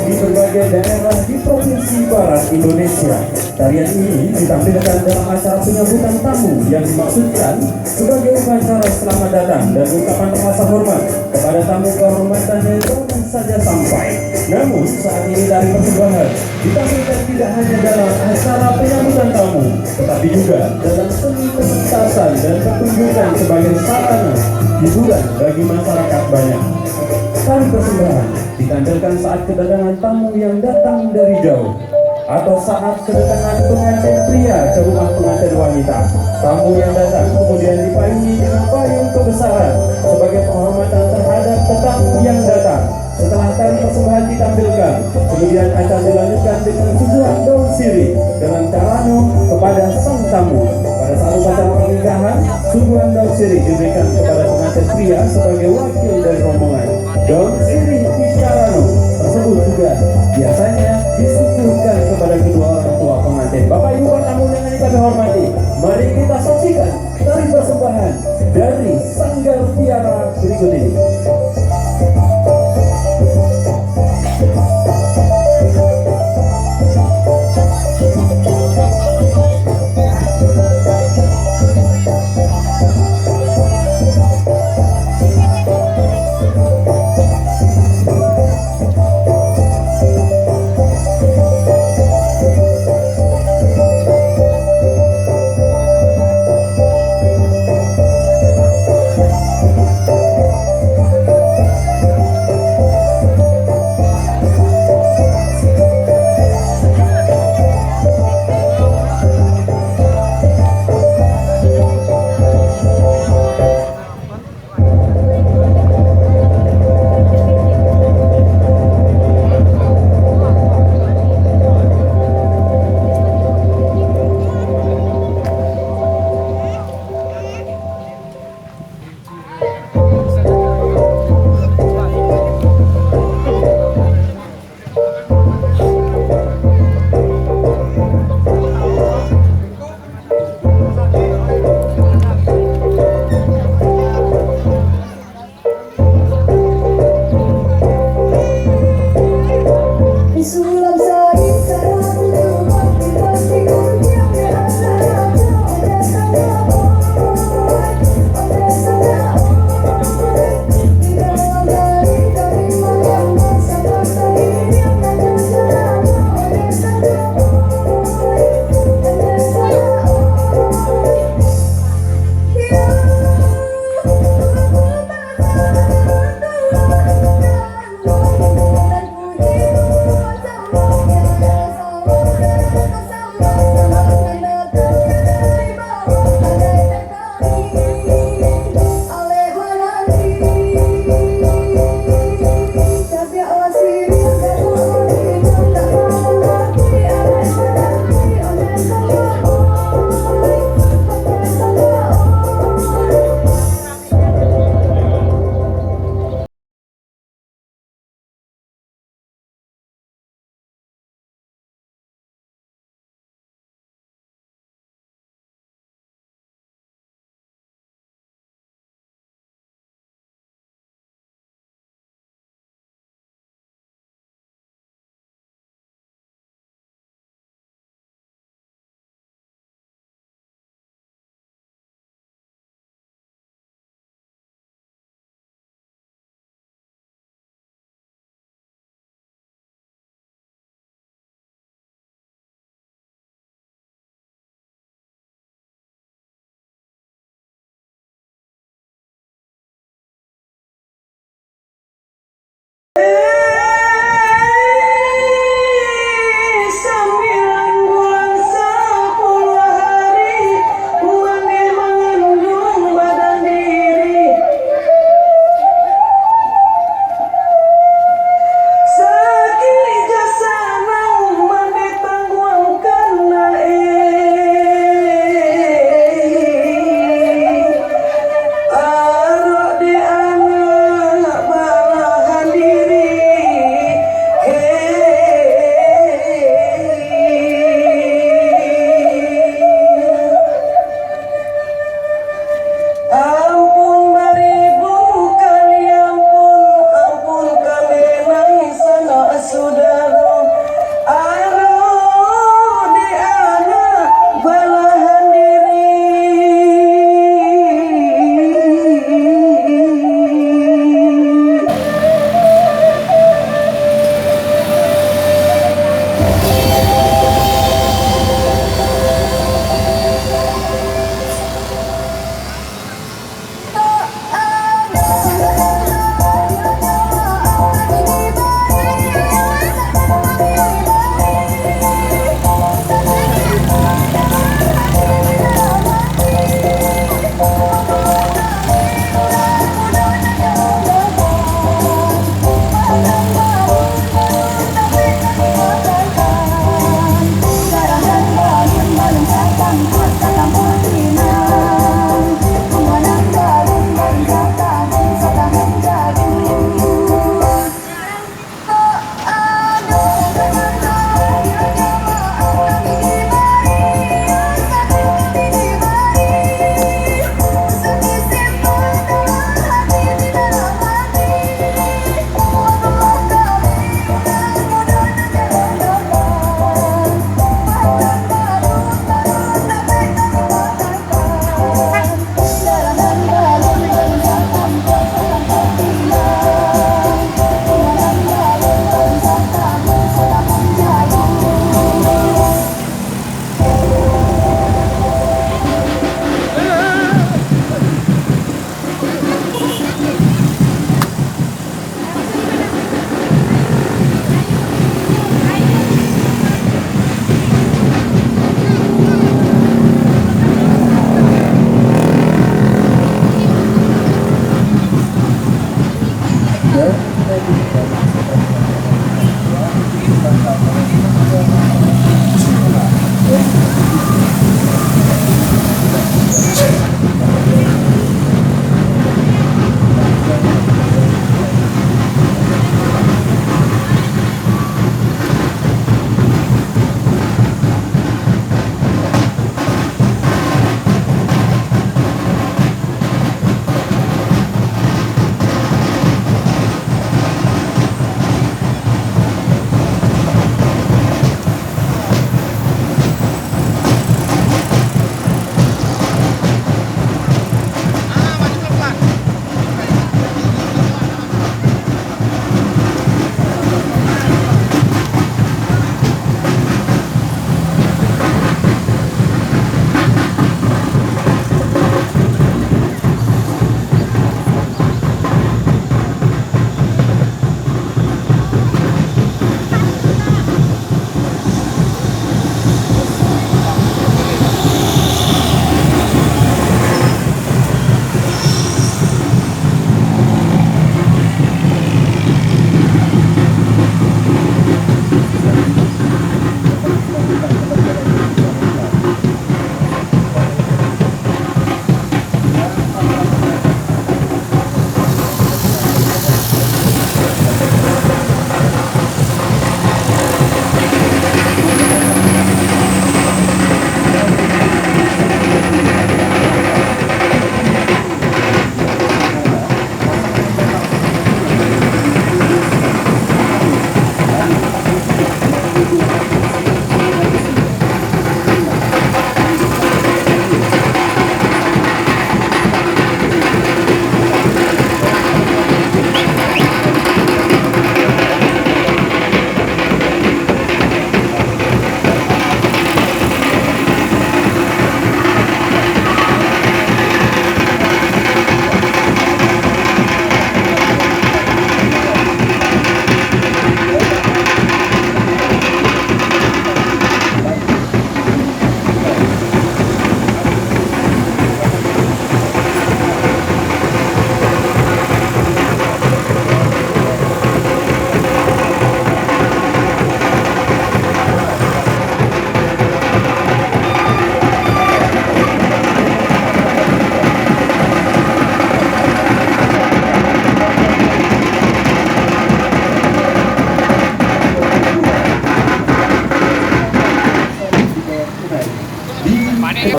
di berbagai daerah di Provinsi Barat Indonesia. Tarian ini ditampilkan dalam acara penyambutan tamu yang dimaksudkan sebagai upacara selamat datang dan ungkapan rasa hormat kepada tamu kehormatan yang baru saja sampai. Namun saat ini dari persembahan ditampilkan tidak hanya dalam acara penyambutan tamu, tetapi juga dalam seni pementasan dan pertunjukan sebagai sarana hiburan bagi masyarakat banyak. Tari persembahan ditampilkan saat kedatangan tamu yang datang dari jauh, atau saat kedatangan pengantin pria ke rumah pengantin wanita. Tamu yang datang kemudian dipayungi dengan payung kebesaran sebagai penghormatan terhadap tetamu yang datang. Setelah tari persembahan ditampilkan, kemudian akan dilanjutkan dengan suguhan daun sirih dengan carano kepada sang tamu. Pada saat upacara pernikahan, suguhan daun sirih diberikan kepada pengantin pria sebagai wakil dari rombongan. Daun sirih di carano tersebut juga biasanya disuguhkan kepada kedua orang tua pengantin. Bapak Ibu tamu yang kami hormati, mari kita saksikan tari persembahan dari Sanggar Tiara berikut ini. Isu